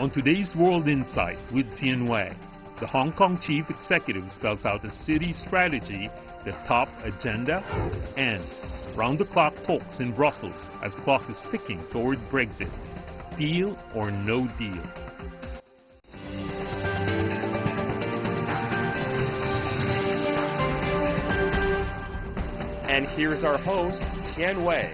On today's World Insight with Tian Wei, the Hong Kong chief executive spells out the city's strategy, the top agenda, and round-the-clock talks in Brussels as clock is ticking toward Brexit. Deal or no deal? And here's our host, Tian Wei.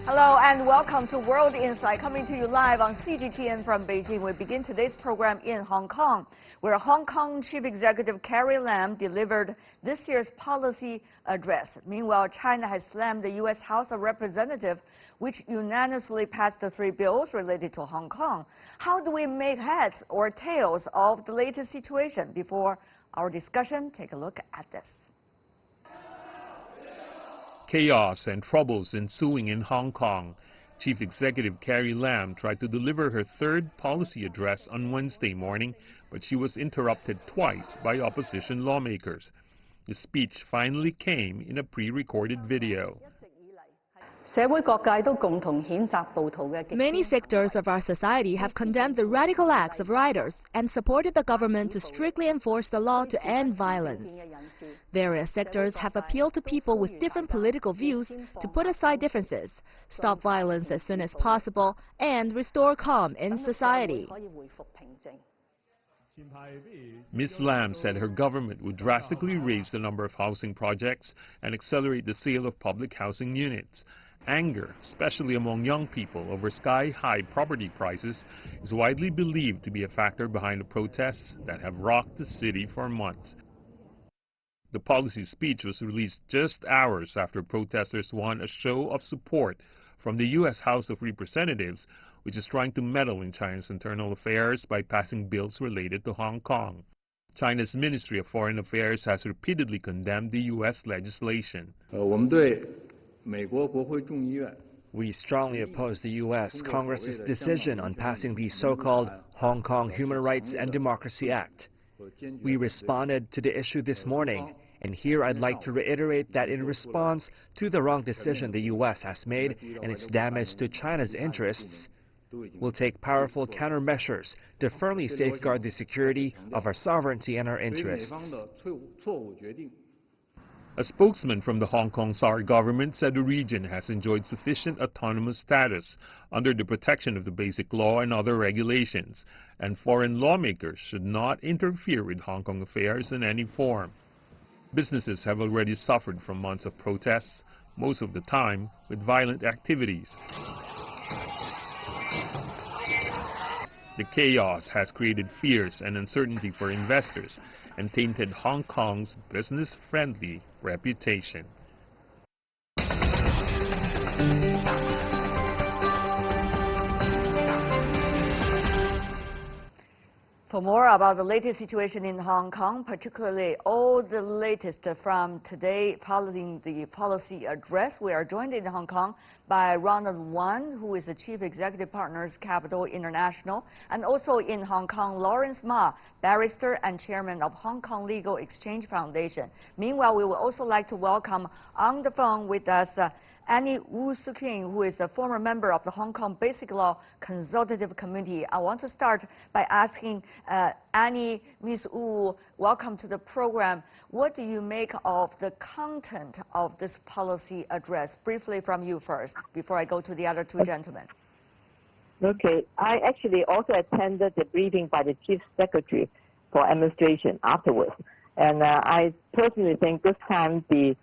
Hello and welcome to World Insight, coming to you live on CGTN from Beijing. We begin today's program in Hong Kong, where Hong Kong Chief Executive Carrie Lam delivered this year's policy address. Meanwhile, China has slammed the U.S. House of Representatives, which unanimously passed the 3 bills related to Hong Kong. How do we make heads or tails of the latest situation? Before our discussion, take a look at this. Chaos and troubles ensuing in Hong Kong. Chief Executive Carrie Lam tried to deliver her third policy address on Wednesday morning, but she was interrupted twice by opposition lawmakers. The speech finally came in a pre-recorded video. Many sectors of our society have condemned the radical acts of rioters and supported the government to strictly enforce the law to end violence. Various sectors have appealed to people with different political views to put aside differences, stop violence as soon as possible, and restore calm in society. Ms. Lam said her government would drastically raise the number of housing projects and accelerate the sale of public housing units. Anger, especially among young people over sky-high property prices, is widely believed to be a factor behind the protests that have rocked the city for months. The policy speech was released just hours after protesters won a show of support from the U.S. House of Representatives, which is trying to meddle in China's internal affairs by passing bills related to Hong Kong. China's Ministry of Foreign Affairs has repeatedly condemned the U.S. legislation. We strongly oppose the U.S. Congress's decision on passing the so-called Hong Kong Human Rights and Democracy Act. We responded to the issue this morning, and here I'd like to reiterate that in response to the wrong decision the U.S. has made and its damage to China's interests, we'll take powerful countermeasures to firmly safeguard the security of our sovereignty and our interests. A spokesman from the Hong Kong SAR government said the region has enjoyed sufficient autonomous status under the protection of the Basic Law and other regulations, and foreign lawmakers should not interfere with Hong Kong affairs in any form. Businesses have already suffered from months of protests, most of the time with violent activities. The chaos has created fears and uncertainty for investors and tainted Hong Kong's business-friendly reputation. For more about the latest situation in Hong Kong, particularly all the latest from today following the policy address, we are joined in Hong Kong by Ronald Wan, who is the Chief Executive Partner, Capital International, and also in Hong Kong, Lawrence Ma, barrister and chairman of Hong Kong Legal Exchange Foundation. Meanwhile, we would also like to welcome on the phone with us Annie Wu Suking, who is a former member of the Hong Kong Basic Law Consultative Committee. I want to start by asking Annie, Ms. Wu, welcome to the program. What do you make of the content of this policy address? Briefly from you first, before I go to the other two gentlemen. Okay, I actually also attended the briefing by the Chief Secretary for Administration afterwards. And I personally think this time the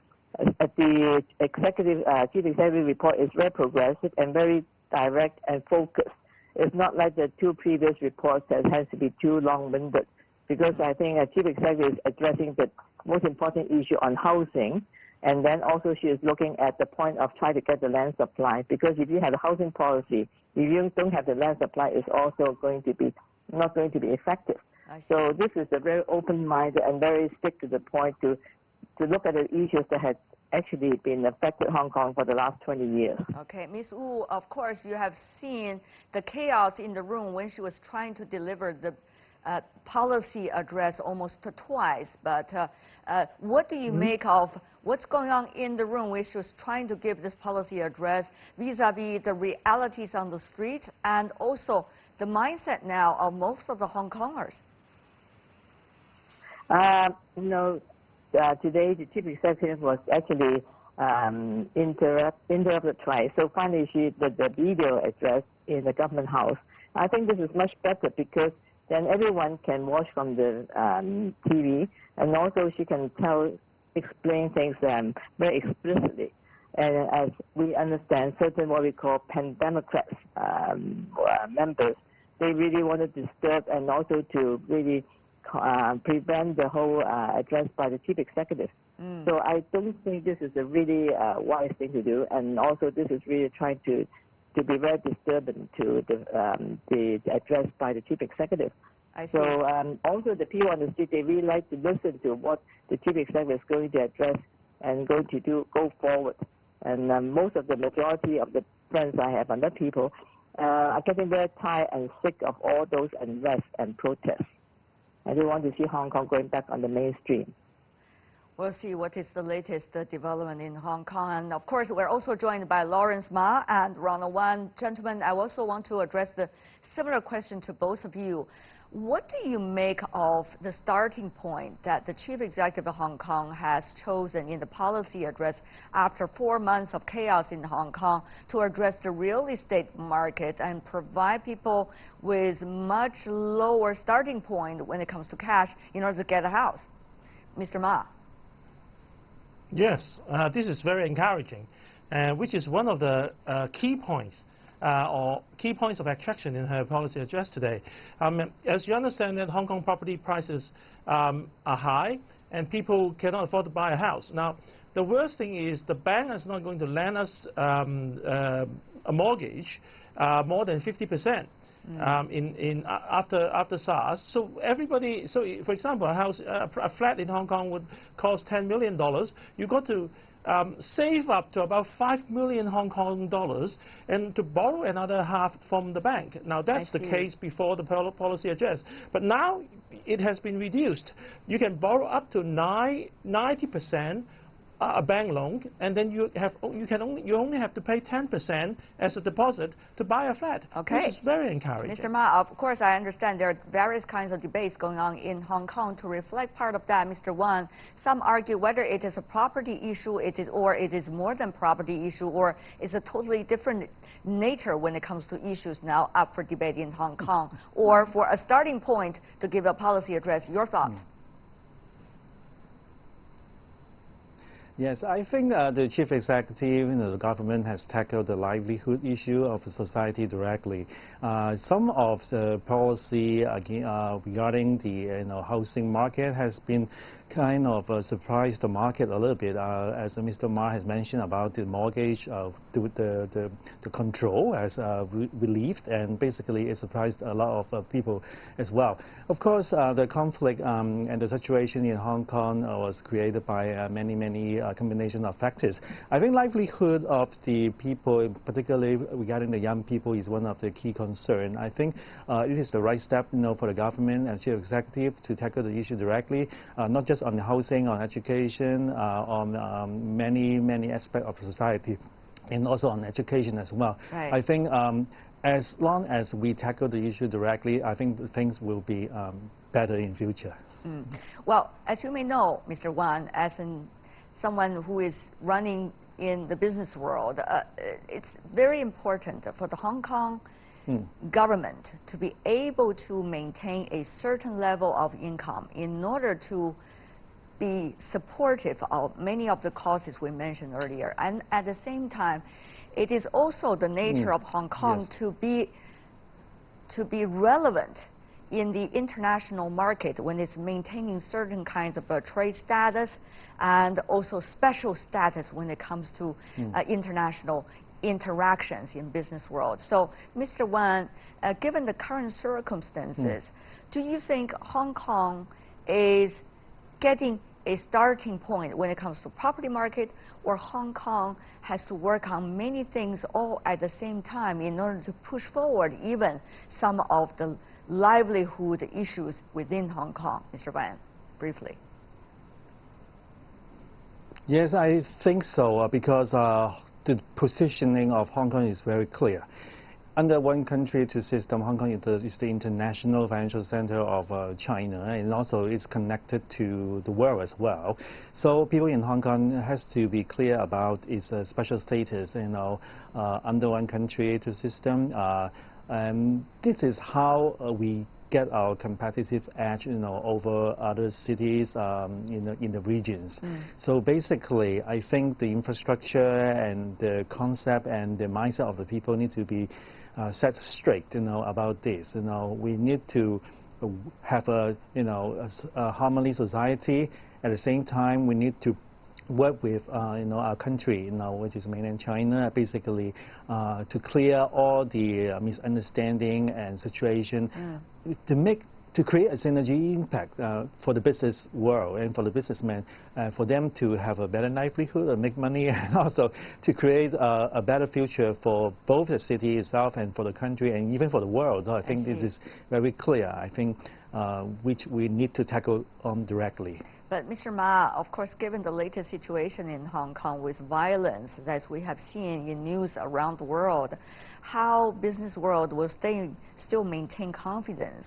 Chief Executive report is very progressive and very direct and focused. It's not like the 2 previous reports that has to be too long-winded, because I think a Chief Executive is addressing the most important issue on housing, and then also she is looking at the point of trying to get the land supply, because if you have a housing policy, if you don't have the land supply, it's also going to be not going to be effective. So this is a very open-minded and very stick to the point to look at the issues that have actually been affected Hong Kong for the last 20 years. Okay, Ms. Wu, of course, you have seen the chaos in the room when she was trying to deliver the policy address almost twice. But what do you make of what's going on in the room when she was trying to give this policy address vis-a-vis the realities on the street and also the mindset now of most of the Hong Kongers? Today the chief executive was actually interrupted twice. So finally she did the video address in the government house. I think this is much better because then everyone can watch from the TV, and also she can explain things very explicitly. And as we understand, certain what we call pandemocrats members, they really want to disturb and also to really prevent the whole address by the chief executive. So I don't think this is a really wise thing to do, and also this is really trying to be very disturbing to the address by the chief executive. I see. So also the people on the street, they really like to listen to what the chief executive is going to address and going to go forward. And most of the majority of the friends I have and the people are getting very tired and sick of all those unrest and protests. And they want to see Hong Kong going back on the mainstream. We'll see what is the latest development in Hong Kong. And of course, we're also joined by Lawrence Ma and Ronald Wan. Gentlemen, I also want to address the similar question to both of you. What do you make of the starting point that the chief executive of Hong Kong has chosen in the policy address after 4 months of chaos in Hong Kong to address the real estate market and provide people with much lower starting point when it comes to cash in order to get a house? Mr. Ma. Yes, this is very encouraging, which is one of the key points or key points of attraction in her policy address today. As you understand that Hong Kong property prices are high and people cannot afford to buy a house. Now, the worst thing is the bank is not going to lend us a mortgage more than 50%. After SARS, so everybody. So, for example, a flat in Hong Kong would cost $10 million. You got to save up to about 5 million Hong Kong dollars and to borrow another half from the bank. Now that's the case before the policy address, but now it has been reduced. You can borrow up to 90%. A bank loan, and then you only have to pay 10% as a deposit to buy a flat, which is very encouraging. Mr. Ma, of course, I understand there are various kinds of debates going on in Hong Kong. To reflect part of that, Mr. Wan, some argue whether it is a property issue, or it is more than property issue, or it's a totally different nature when it comes to issues now up for debate in Hong Kong, or for a starting point to give a policy address. Your thoughts? Yes, I think the chief executive, the government has tackled the livelihood issue of the society directly. Some of the policy regarding the housing market has been kind of surprised the market a little bit, as Mr. Ma has mentioned about the mortgage, the control as relieved, and basically it surprised a lot of people as well. Of course, the conflict and the situation in Hong Kong was created by many combination of factors. I think livelihood of the people, particularly regarding the young people, is one of the key concern. I think it is the right step, for the government and chief executive to tackle the issue directly, not just on housing, on education, on many aspects of society, and also on education as well. Right. I think as long as we tackle the issue directly, I think things will be better in future. Well, as you may know, Mr. Wan, as someone who is running in the business world, it's very important for the Hong Kong government to be able to maintain a certain level of income in order to be supportive of many of the causes we mentioned earlier. And at the same time, it is also the nature of Hong Kong to be relevant in the international market when it's maintaining certain kinds of trade status and also special status when it comes to international interactions in business world. So, Mr. Wan, given the current circumstances, do you think Hong Kong is getting a starting point when it comes to property market, or Hong Kong has to work on many things all at the same time in order to push forward even some of the livelihood issues within Hong Kong? Mr. Wan, briefly. Yes, I think so, because the positioning of Hong Kong is very clear. under one country, two system, Hong Kong is the international financial center of China, and also it's connected to the world as well. So people in Hong Kong has to be clear about its special status, under one country, two system. And this is how we get our competitive edge, over other cities in the regions. So basically, I think the infrastructure and the concept and the mindset of the people need to be set straight, about this. We need to have a harmony society. At the same time, we need to work with our country, which is mainland China, basically to clear all the misunderstanding and situation, to create a synergy impact for the business world and for the businessmen, for them to have a better livelihood and make money, and also to create a better future for both the city itself and for the country and even for the world. So I think this is very clear, I think, which we need to tackle directly. But Mr. Ma, of course, given the latest situation in Hong Kong with violence, as we have seen in news around the world, how business world will still maintain confidence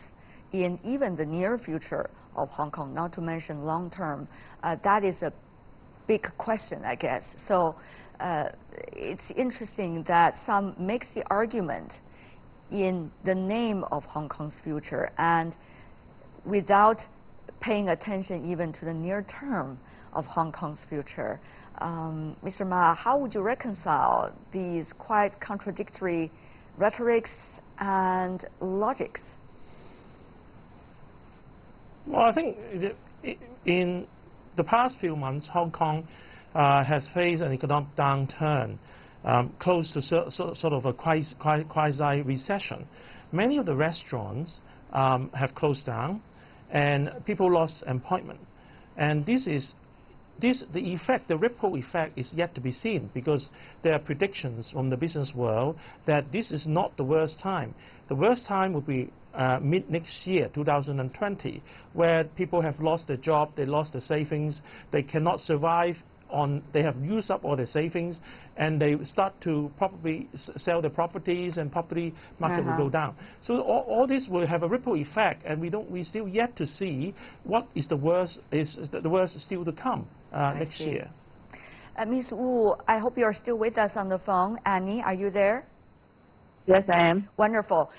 in even the near future of Hong Kong, not to mention long term, that is a big question, I guess. So it's interesting that some makes the argument in the name of Hong Kong's future and without paying attention even to the near term of Hong Kong's future. Mr. Ma, how would you reconcile these quite contradictory rhetorics and logics? Well, I think in the past few months, Hong Kong has faced an economic downturn, close to sort of a quasi-recession. Many of the restaurants have closed down, and people lost employment. And the ripple effect is yet to be seen, because there are predictions from the business world that this is not the worst time. The worst time will be mid next year, 2020, where people have lost their job, they lost their savings, they cannot survive they have used up all their savings, and they start to probably sell their properties, and property market will go down. So all this will have a ripple effect, and we still yet to see what is the worst still to come next year. Ms. Wu, I hope you are still with us on the phone. Annie, are you there? Yes, I am. Wonderful.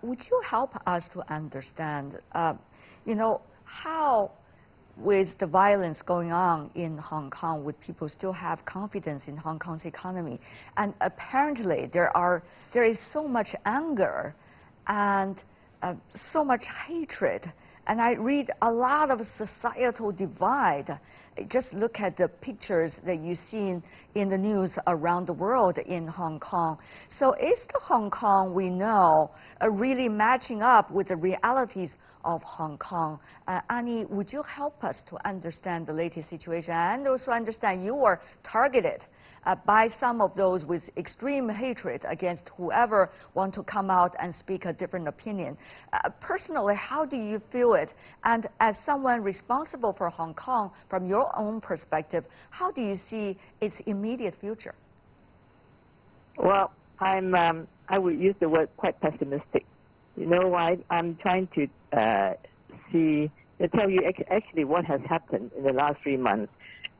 Would you help us to understand, how, with the violence going on in Hong Kong, would people still have confidence in Hong Kong's economy? And apparently there is so much anger and so much hatred. And I read a lot of societal divide. Just look at the pictures that you've seen in the news around the world in Hong Kong. So is the Hong Kong we know really matching up with the realities of Hong Kong? Annie, would you help us to understand the latest situation and also understand you were targeted by some of those with extreme hatred against whoever want to come out and speak a different opinion. Personally, how do you feel it? And as someone responsible for Hong Kong, from your own perspective, how do you see its immediate future? Well, I would use the word quite pessimistic. You know why? I'm trying to tell you actually what has happened in the last 3 months.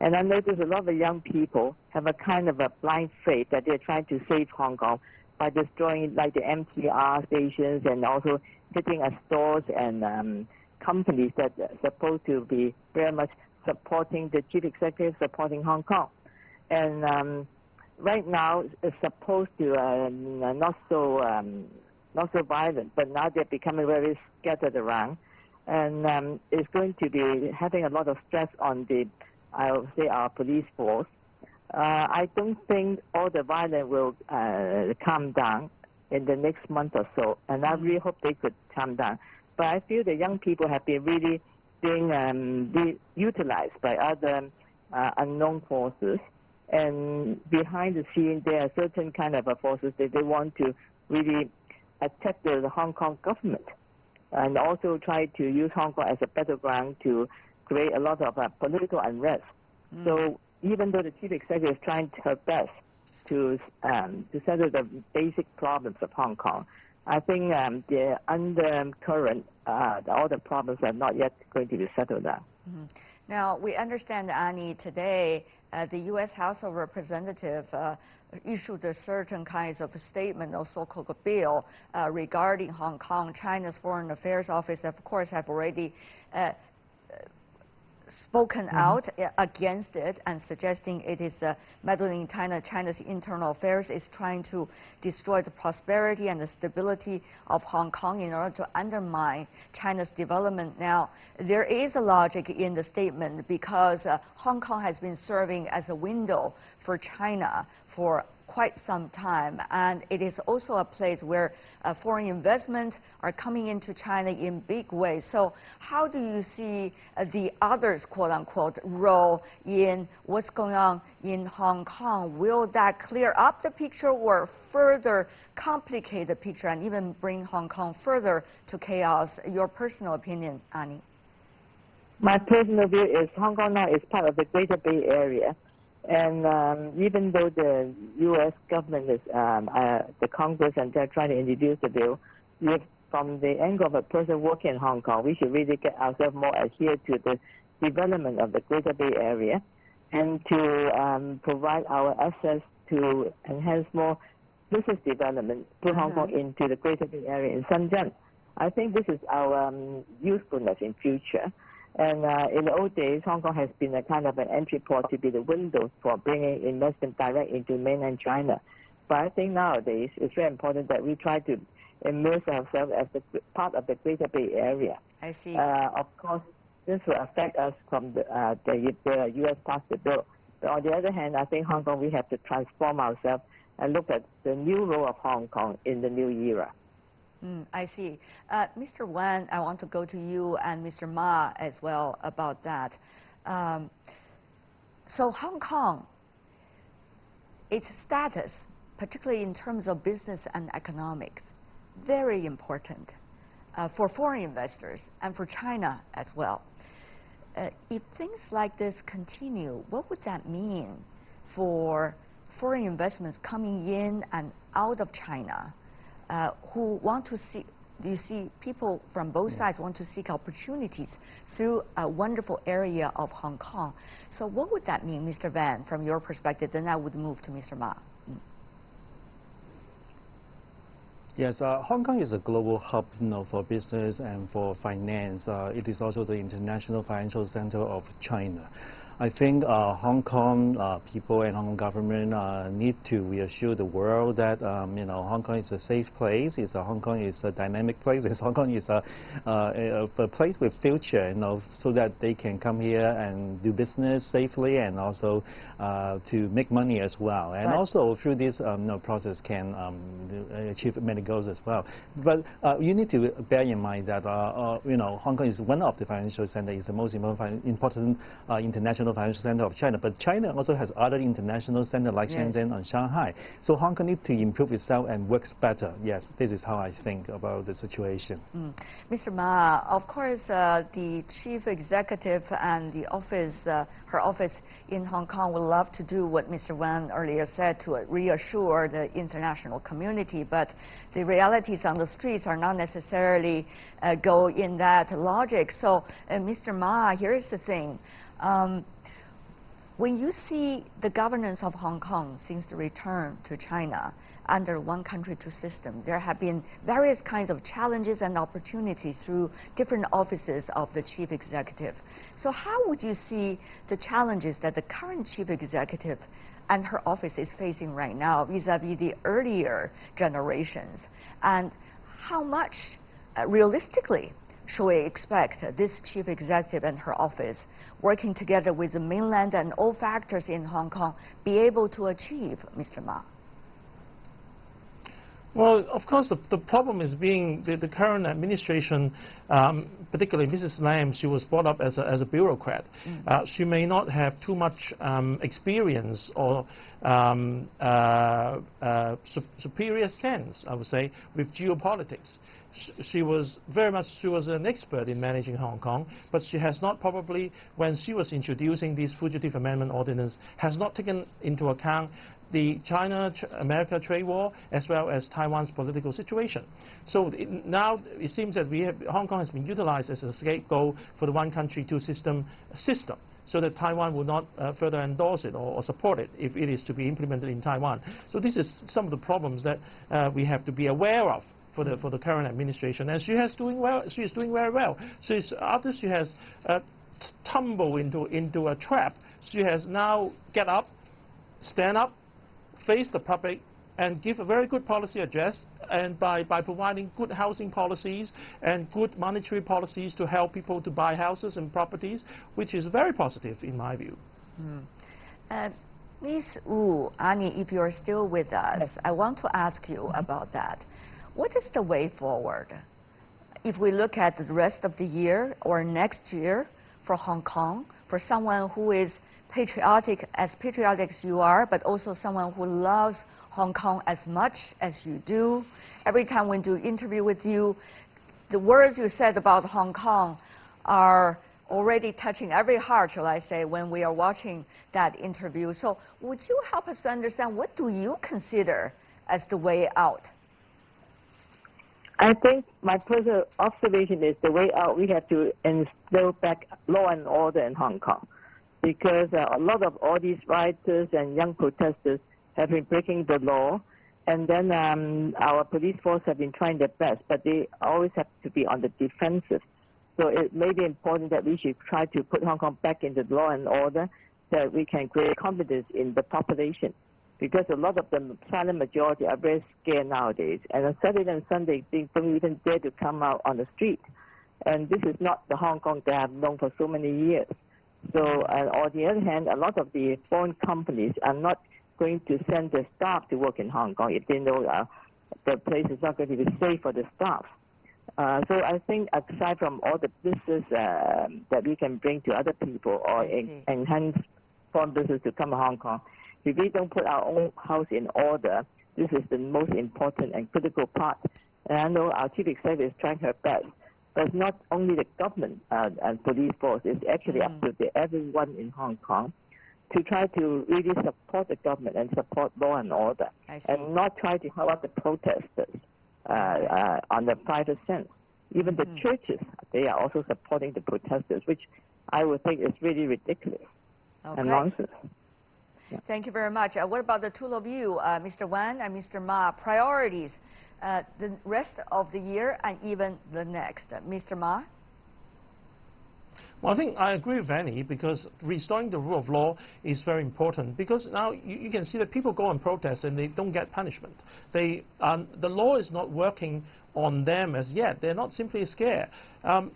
And I notice a lot of young people have a kind of a blind faith that they're trying to save Hong Kong by destroying like the MTR stations and also hitting at stores and companies that are supposed to be very much supporting the chief executive, supporting Hong Kong. And right now it's supposed to not so violent, but now they're becoming very scattered around. And it's going to be having a lot of stress on I would say, our police force. I don't think all the violence will calm down in the next month or so, and I really hope they could calm down. But I feel the young people have been really being utilized by other unknown forces, and behind the scene there are certain kind of forces that they want to really attack the Hong Kong government, and also try to use Hong Kong as a battleground to create a lot of political unrest. So even though the chief executive is trying her best to settle the basic problems of Hong Kong. I think the undercurrent, all the problems are not yet going to be settled now. Mm-hmm. Now, we understand, Annie, today the U.S. House of Representatives issued a certain kinds of statement or so-called bill regarding Hong Kong. China's Foreign Affairs Office, of course, have already spoken out against it and suggesting it is meddling in China's internal affairs, is trying to destroy the prosperity and the stability of Hong Kong in order to undermine China's development. Now, there is a logic in the statement because Hong Kong has been serving as a window for China for quite some time, and it is also a place where foreign investments are coming into China in big ways. So how do you see the others, quote-unquote, role in what's going on in Hong Kong? Will that clear up the picture or further complicate the picture and even bring Hong Kong further to chaos? Your personal opinion, Annie? My personal view is Hong Kong now is part of the Greater Bay Area. And even though the U.S. government is, the Congress, and they're trying to introduce the bill, from the angle of a person working in Hong Kong, we should really get ourselves more adhered to the development of the Greater Bay Area and to provide our access to enhance more business development, put Hong Kong into the Greater Bay Area in Shenzhen. I think this is our usefulness in future. And in the old days, Hong Kong has been a kind of an entry port to be the window for bringing investment direct into mainland China. But I think nowadays it's very important that we try to immerse ourselves as part of the Greater Bay Area. I see. Of course, this will affect us from the U.S. passed the bill. But on the other hand, I think Hong Kong, we have to transform ourselves and look at the new role of Hong Kong in the new era. I see. Mr. Wan, I want to go to you and Mr. Ma as well about that. So Hong Kong, its status, particularly in terms of business and economics, very important for foreign investors and for China as well. If things like this continue, what would that mean for foreign investments coming in and out of China? Who want to see, you see people from both sides want to seek opportunities through a wonderful area of Hong Kong. So what would that mean, Mr. Van, from your perspective? Then I would move to Mr. Ma. Yes, Hong Kong is a global hub, for business and for finance. It is also the international financial center of China. I think Hong Kong people and Hong Kong government need to reassure the world that Hong Kong is a safe place. Hong Kong is a dynamic place. Hong Kong is a place with future, so that they can come here and do business safely and also to make money as well. And also through this process can achieve many goals as well. But you need to bear in mind that Hong Kong is one of the financial centers, is the most important international financial center of China, but China also has other international centers like Shenzhen and Shanghai. So Hong Kong needs to improve itself and works better. Yes, this is how I think about the situation. Mr. Ma, of course, the chief executive and the office, her office in Hong Kong would love to do what Mr. Wan earlier said, to reassure the international community, but the realities on the streets are not necessarily go in that logic. So, Mr. Ma, here's the thing. When you see the governance of Hong Kong since the return to China under one country, two system, there have been various kinds of challenges and opportunities through different offices of the chief executive. So how would you see the challenges that the current chief executive and her office is facing right now vis-a-vis the earlier generations? And how much, realistically, should we expect this chief executive and her office working together with the mainland and all factors in Hong Kong be able to achieve, Mr. Ma? Well, of course, the problem is being the current administration, particularly Mrs. Lam. She was brought up as a bureaucrat. She may not have too much experience or superior sense, I would say, with geopolitics. She was an expert in managing Hong Kong, but she has not probably, when she was introducing this Fugitive Amendment Ordinance, has not taken into account the China-America trade war, as well as Taiwan's political situation. So now it seems that Hong Kong has been utilized as a scapegoat for the one country, two system, so that Taiwan will not further endorse it or support it if it is to be implemented in Taiwan. So this is some of the problems that we have to be aware of for the current administration, and she is doing well. She is doing very well. After she has tumbled into a trap, she has now get up, stand up, face the public, and give a very good policy address, and by providing good housing policies and good monetary policies to help people to buy houses and properties, which is very positive in my view. Ms. Wu, Annie, if you're still with us, I want to ask you about that. What is the way forward? If we look at the rest of the year or next year for Hong Kong, for someone who is patriotic as you are, but also someone who loves Hong Kong as much as you do. Every time we do interview with you, the words you said about Hong Kong are already touching every heart, shall I say, when we are watching that interview. So would you help us to understand, what do you consider as the way out? I think my personal observation is the way out, we have to instill back law and order in Hong Kong, because a lot of all these rioters and young protesters have been breaking the law, and then our police force have been trying their best, but they always have to be on the defensive. So it may be important that we should try to put Hong Kong back into the law and order, that we can create confidence in the population, because a lot of the silent majority are very scared nowadays. And on Saturday and Sunday, they don't even dare to come out on the street. And this is not the Hong Kong they have known for so many years. So, on the other hand, a lot of the foreign companies are not going to send their staff to work in Hong Kong if they know the place is not going to be safe for the staff. So I think aside from all the business that we can bring to other people or enhance foreign business to come to Hong Kong, if we don't put our own house in order, this is the most important and critical part. And I know our chief executive is trying her best. But it's not only the government and police force, it's actually up to everyone in Hong Kong to try to really support the government and support law and order, and not try to help out the protesters on the private sense. Even the churches, they are also supporting the protesters, which I would think is really ridiculous and nonsense. Thank you very much. What about the two of you, Mr. Wan and Mr. Ma, priorities the rest of the year and even the next? Mr. Ma? Well, I think I agree with Annie, because restoring the rule of law is very important, because now you can see that people go and protest and they don't get punishment. The law is not working on them as yet. They're not simply scared.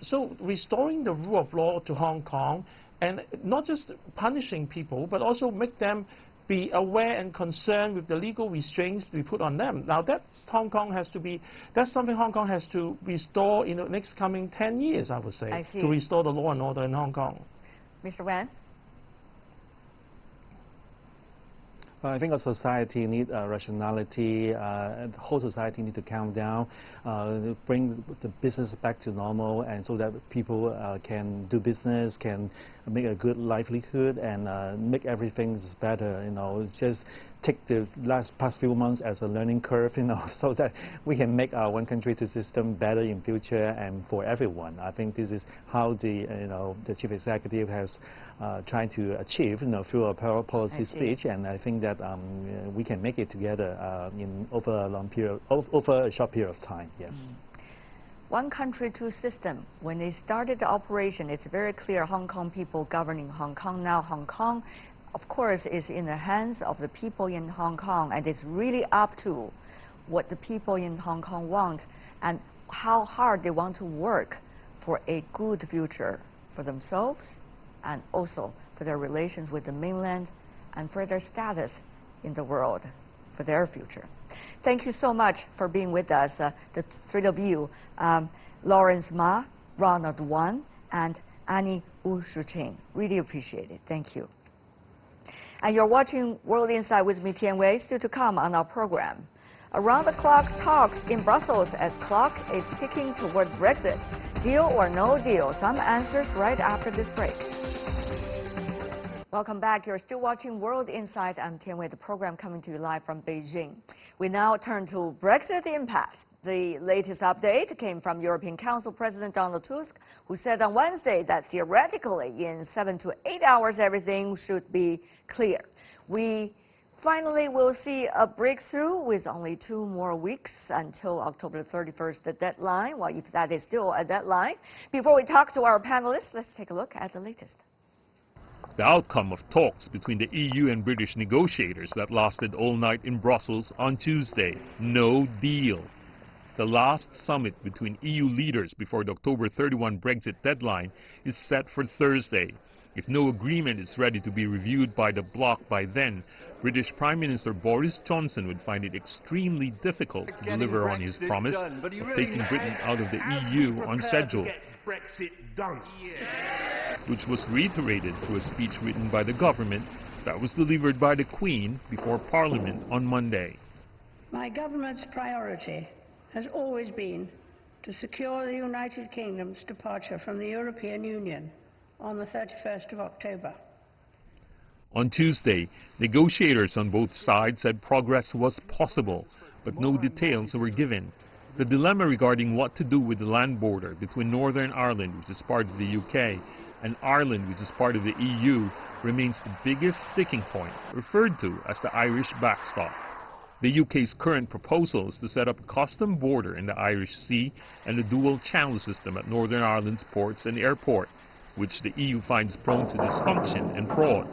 So restoring the rule of law to Hong Kong, and not just punishing people, but also make them be aware and concerned with the legal restraints we put on them. Now that's something Hong Kong has to restore in the next coming 10 years, I would say, to restore the law and order in Hong Kong. Mr. Wan? I think our society needs rationality. The whole society needs to calm down, bring the business back to normal, and so that people can do business, can make a good livelihood, and make everything better. You know, just take the past few months as a learning curve, you know, so that we can make our one country, two system better in future and for everyone. I think this is how the chief executive has tried to achieve, through a policy speech, and I think that we can make it together over a short period of time. Yes. One country, two system. When they started the operation, it's very clear Hong Kong people governing Hong Kong. Now Hong Kong, of course, is in the hands of the people in Hong Kong, and it's really up to what the people in Hong Kong want and how hard they want to work for a good future for themselves and also for their relations with the mainland and for their status in the world, for their future. Thank you so much for being with us, the three of you, Lawrence Ma, Ronald Wan, and Annie Wu Shuqing. Really appreciate it. Thank you. And you're watching World Insight with me, Tian Wei, still to come on our program. Around the clock talks in Brussels as clock is ticking toward Brexit. Deal or no deal? Some answers right after this break. Welcome back. You're still watching World Insight. I'm Tian Wei, the program coming to you live from Beijing. We now turn to Brexit impasse. The latest update came from European Council President Donald Tusk, who said on Wednesday that theoretically in 7 to 8 hours everything should be clear. We finally will see a breakthrough with only 2 more weeks until October 31st, the deadline. Well, if that is still a deadline. Before we talk to our panelists, let's take a look at the latest. The outcome of talks between the EU and British negotiators that lasted all night in Brussels on Tuesday. No deal. The last summit between EU leaders before the October 31 Brexit deadline is set for Thursday. If no agreement is ready to be reviewed by the bloc by then, British Prime Minister Boris Johnson would find it extremely difficult to deliver on his promise of taking Britain out of the EU on schedule, which was reiterated through a speech written by the government that was delivered by the Queen before Parliament on Monday. My government's priority has always been to secure the United Kingdom's departure from the European Union on the 31st of October. On Tuesday, negotiators on both sides said progress was possible, but no details were given. The dilemma regarding what to do with the land border between Northern Ireland, which is part of the UK, and Ireland, which is part of the EU, remains the biggest sticking point, referred to as the Irish backstop. The UK's current proposal is to set up a custom border in the Irish Sea and a dual channel system at Northern Ireland's ports and airport, which the EU finds prone to dysfunction and fraud.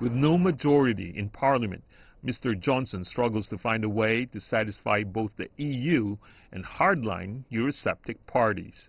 With no majority in Parliament, Mr. Johnson struggles to find a way to satisfy both the EU and hardline Eurosceptic parties.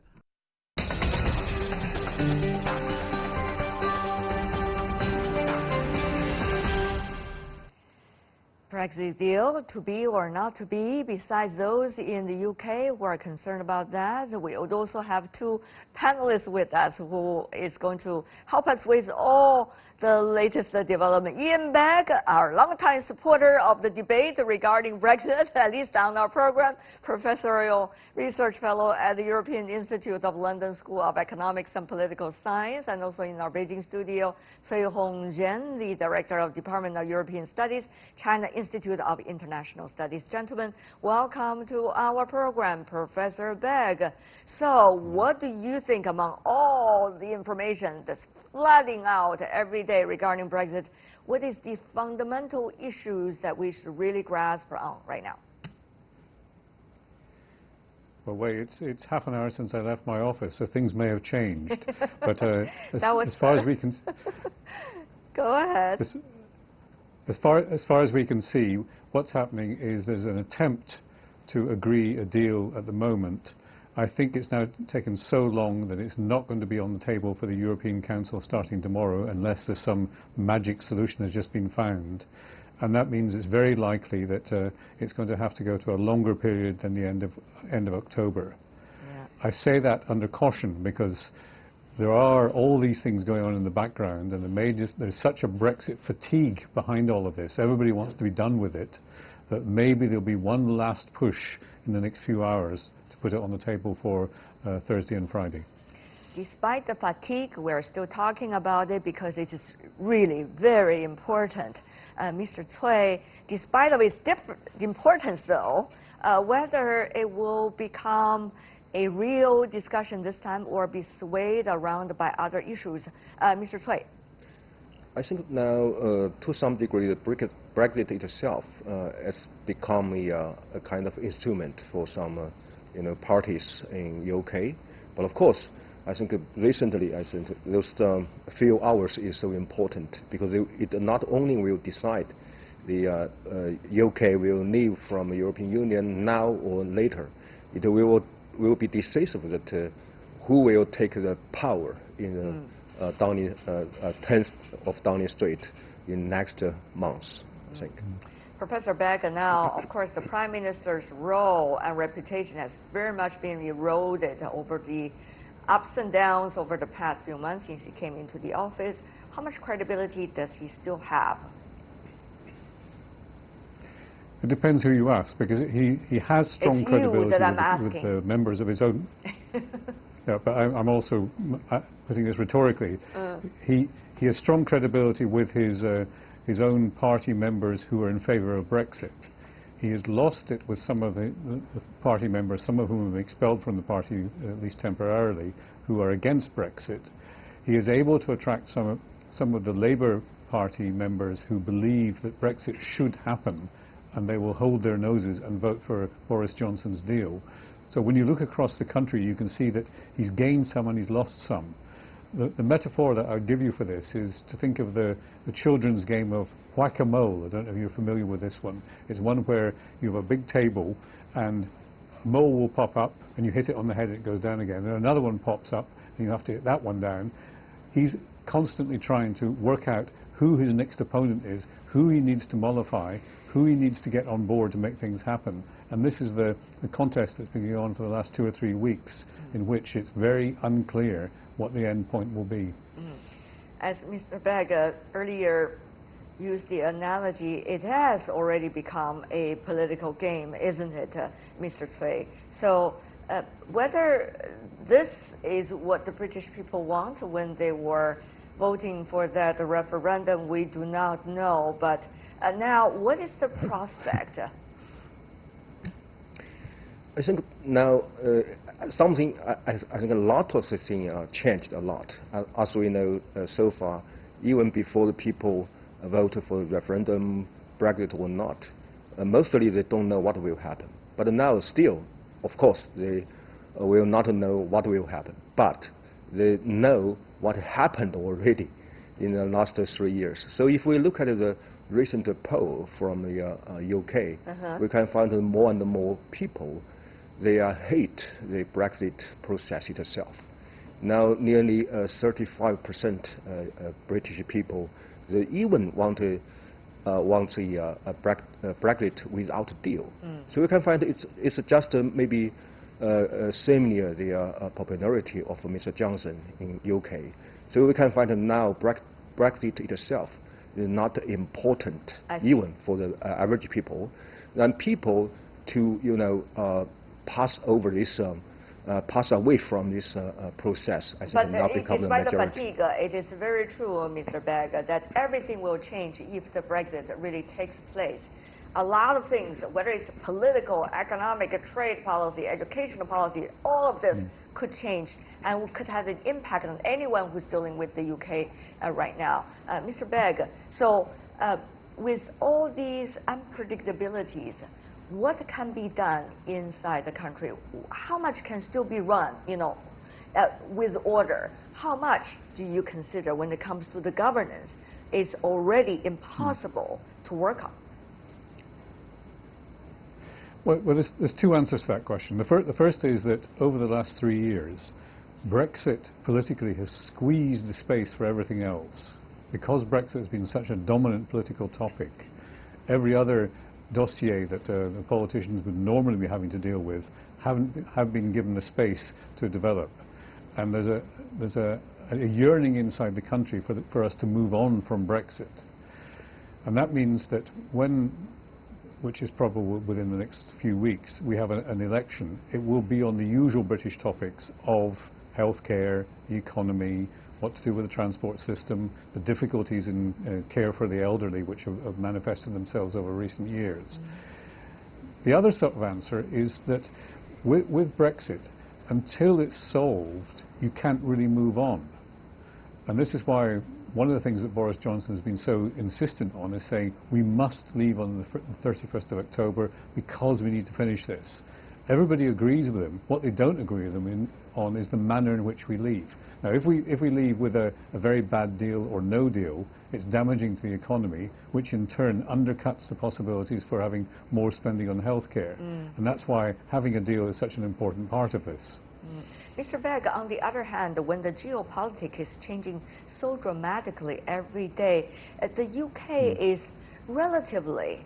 Brexit deal to be or not to be. Besides those in the UK who are concerned about that, we would also have 2 panelists with us who is going to help us with all the latest development. Ian Begg, our longtime supporter of the debate regarding Brexit, at least on our program, professorial research fellow at the European Institute of London School of Economics and Political Science, and also in our Beijing studio, Cui Hongzhen, the director of Department of European Studies, China Institute of International Studies. Gentlemen, welcome to our program, Professor Begg. So, what do you think among all the information that's flooding out every day regarding Brexit? What is the fundamental issues that we should really grasp on right now? Well, wait, it's half an hour since I left my office, so things may have changed. But as far as we can... Go ahead. As far as we can see, what's happening is there's an attempt to agree a deal at the moment. I think it's now taken so long that it's not going to be on the table for the European Council starting tomorrow unless there's some magic solution has just been found. And that means it's very likely that it's going to have to go to a longer period than the end of October. Yeah. I say that under caution because there are all these things going on in the background, and there's such a Brexit fatigue behind all of this. Everybody wants to be done with it, that maybe there'll be one last push in the next few hours to put it on the table for Thursday and Friday. Despite the fatigue, we're still talking about it because it is really very important. Mr. Cui, despite of its importance though, whether it will become a real discussion this time or be swayed around by other issues. Mr. Cui. I think now, to some degree, the Brexit itself has become a kind of instrument for some parties in UK. But of course, I think recently, those few hours is so important because it not only will decide the UK will leave from the European Union now or later, it will be decisive that who will take the power in 10th of Downing Street in next months, I think. Professor Begg, now, of course, the Prime Minister's role and reputation has very much been eroded over the ups and downs over the past few months since he came into the office. How much credibility does he still have? It depends who you ask, because he has strong credibility with the members of his own. Yeah, but I'm also putting this rhetorically. He He has strong credibility with his own party members who are in favour of Brexit. He has lost it with some of the party members, some of whom have been expelled from the party, at least temporarily, who are against Brexit. He is able to attract some of the Labour Party members who believe that Brexit should happen, and they will hold their noses and vote for Boris Johnson's deal. So when you look across the country, you can see that he's gained some and he's lost some. The metaphor that I would give you for this is to think of the children's game of whack-a-mole. I don't know if you're familiar with this one. It's one where you have a big table and a mole will pop up and you hit it on the head and it goes down again. And another one pops up and you have to hit that one down. He's constantly trying to work out who his next opponent is, who he needs to mollify, who he needs to get on board to make things happen. And this is the contest that's been going on for the last 2 or 3 weeks, in which it's very unclear what the end point will be. As Mr. Begg earlier used the analogy, it has already become a political game, isn't it, Mr. Cui? So whether this is what the British people want when they were voting for that referendum, we do not know. But now, what is the prospect? I think now I think a lot of the things changed a lot. As we know so far, even before the people voted for the referendum, Brexit or not, mostly they don't know what will happen. But now still, of course, they will not know what will happen. But they know what happened already in the last 3 years. So if we look at the recent poll from the UK, we can find more and more people, they hate the Brexit process itself. Now nearly 35% British people, they even want the Brexit without a deal. So we can find it's just maybe similar the popularity of Mr. Johnson in UK. So we can find now Brexit itself is not important even for the average people. And people to pass over this, pass away from this process, I think now become the majority. But fatigue, it is very true, Mr. Begg, that everything will change if the Brexit really takes place. A lot of things, whether it's political, economic, trade policy, educational policy, all of this could change and could have an impact on anyone who's dealing with the UK right now. Mr. Begg, so with all these unpredictabilities, what can be done inside the country? How much can still be run, with order? How much do you consider when it comes to the governance is already impossible to work on? Well, there's two answers to that question. The first is that over the last 3 years, Brexit politically has squeezed the space for everything else. Because Brexit has been such a dominant political topic, every other dossier that the politicians would normally be having to deal with have been given the space to develop. And there's a yearning inside the country for us to move on from Brexit. And that means that which is probable within the next few weeks, we have an election, it will be on the usual British topics of healthcare, the economy, what to do with the transport system, the difficulties in care for the elderly, which have manifested themselves over recent years. The other sort of answer is that with Brexit, until it's solved, you can't really move on. And this is why one of the things that Boris Johnson has been so insistent on is saying we must leave on the 31st of October because we need to finish this. Everybody agrees with him. What they don't agree with him on is the manner in which we leave. Now, if we leave with a very bad deal or no deal, it's damaging to the economy, which in turn undercuts the possibilities for having more spending on healthcare. And that's why having a deal is such an important part of this. Mr. Begg, on the other hand, when the geopolitics is changing so dramatically every day, the UK is relatively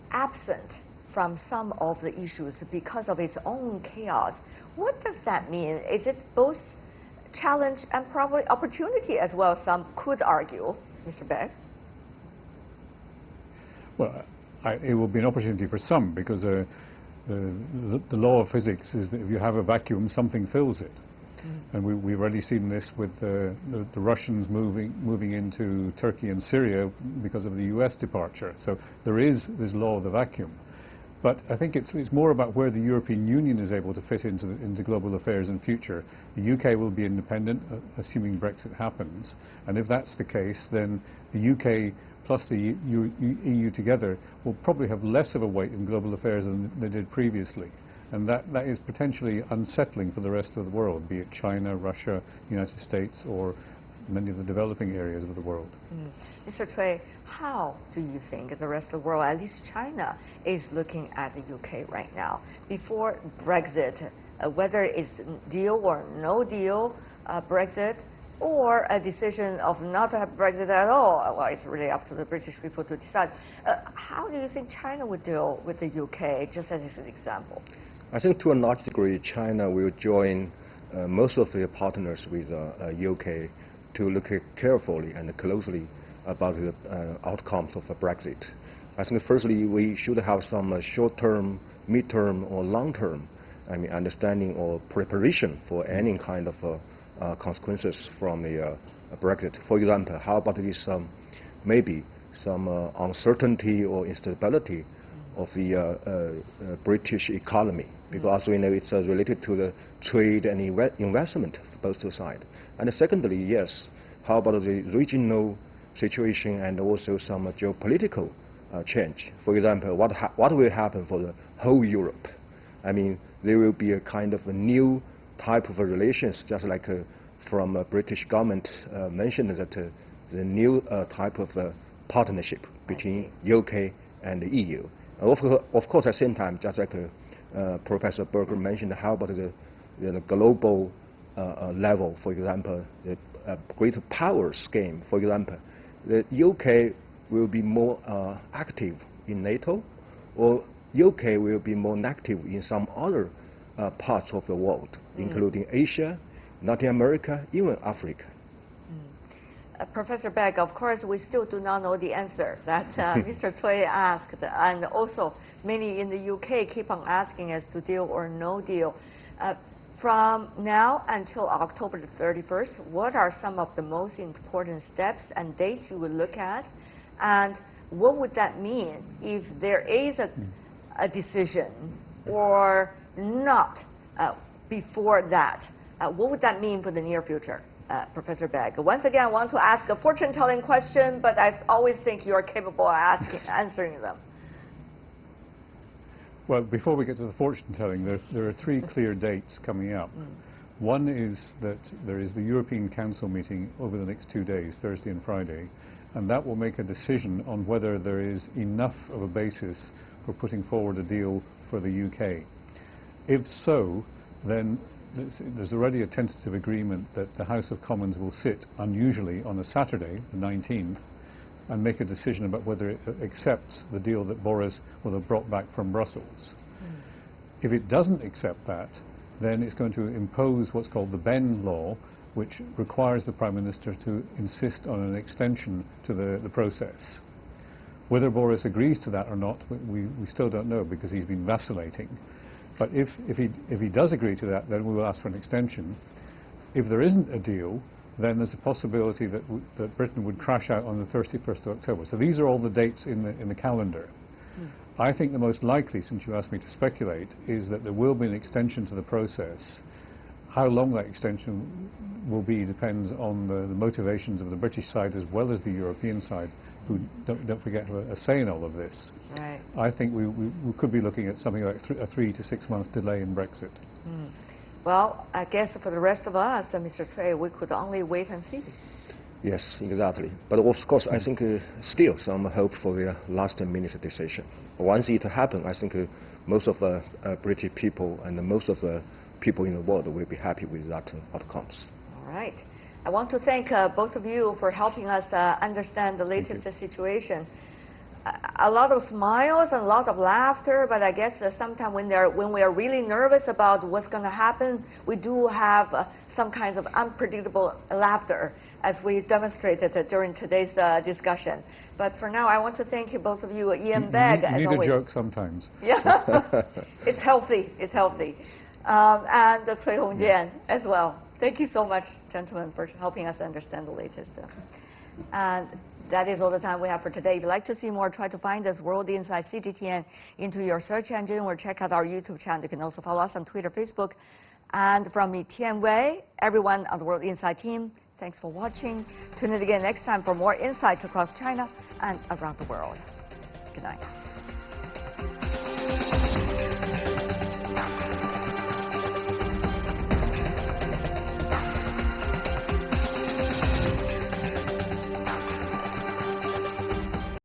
absent from some of the issues because of its own chaos. What does that mean? Is it both challenge and probably opportunity as well, some could argue, Mr. Begg? Well, it will be an opportunity for some because the law of physics is that if you have a vacuum, something fills it. And we've already seen this with the Russians moving into Turkey and Syria because of the US departure. So there is this law of the vacuum. But I think it's more about where the European Union is able to fit into global affairs in future. The UK will be independent, assuming Brexit happens. And if that's the case, then the UK plus the EU together will probably have less of a weight in global affairs than they did previously. And that is potentially unsettling for the rest of the world, be it China, Russia, United States, or many of the developing areas of the world. Mr. Cui, how do you think the rest of the world, at least China, is looking at the UK right now? Before Brexit, whether it's deal or no deal Brexit, or a decision of not to have Brexit at all, well, it's really up to the British people to decide. How do you think China would deal with the UK, just as an example? I think to a large degree, China will join most of their partners with UK to look carefully and closely about the outcomes of Brexit. I think firstly, we should have some short-term, mid-term, or long-term, understanding or preparation for any kind of consequences from the Brexit. For example, how about this maybe some uncertainty or instability of the British economy, because we know it's related to the trade and investment for both sides. And secondly, yes, how about the regional situation and also some geopolitical change? For example, what will happen for the whole Europe? There will be a kind of a new type of relations, just like from British government mentioned that the new type of partnership between UK and the EU. Of course, at the same time, just like Professor Berger mentioned, how about the global level, for example, the great power scheme, for example, the UK will be more active in NATO, or UK will be more active in some other parts of the world, including Asia, Latin America, even Africa. Professor Begg, of course, we still do not know the answer that Mr. Cui asked, and also many in the UK keep on asking us to deal or no deal. From now until October the 31st, what are some of the most important steps and dates you would look at? And what would that mean if there is a decision or not before that? What would that mean for the near future, Professor Begg? Once again, I want to ask a fortune-telling question, but I always think you are capable of answering them. Well, before we get to the fortune-telling, there are three clear dates coming up. One is that there is the European Council meeting over the next 2 days, Thursday and Friday, and that will make a decision on whether there is enough of a basis for putting forward a deal for the UK. If so, then there's already a tentative agreement that the House of Commons will sit unusually on a Saturday, the 19th, and make a decision about whether it accepts the deal that Boris will have brought back from Brussels. If it doesn't accept that, then it's going to impose what's called the Ben law, which requires the Prime Minister to insist on an extension to the process. Whether Boris agrees to that or not, we still don't know, because he's been vacillating. But if he does agree to that, then we will ask for an extension. If there isn't a deal, then there's a possibility that Britain would crash out on the 31st of October. So these are all the dates in the calendar. I think the most likely, since you asked me to speculate, is that there will be an extension to the process. How long that extension will be depends on the motivations of the British side as well as the European side, who don't forget have a say in all of this. Right. I think we could be looking at something like a 3 to 6 month delay in Brexit. Well, I guess for the rest of us, Mr. Cui, we could only wait and see. Yes, exactly. But of course, I think still some hope for the last-minute decision. Once it happens, I think most of the British people and most of the people in the world will be happy with that outcomes. All right. I want to thank both of you for helping us understand the latest situation. A lot of smiles and a lot of laughter, but I guess sometimes when we are really nervous about what's going to happen, we do have some kinds of unpredictable laughter, as we demonstrated during today's discussion. But for now, I want to thank you, both of you, Ian Begg, as always. You need a joke sometimes. Yeah, it's healthy. It's healthy. And Cui Hongjian as well. Thank you so much, gentlemen, for helping us understand the latest. And that is all the time we have for today. If you'd like to see more, try to find us World Insight CGTN into your search engine or check out our YouTube channel. You can also follow us on Twitter, Facebook. And from me, Tian Wei, everyone on the World Insight team, thanks for watching. Tune in again next time for more insights across China and around the world. Good night.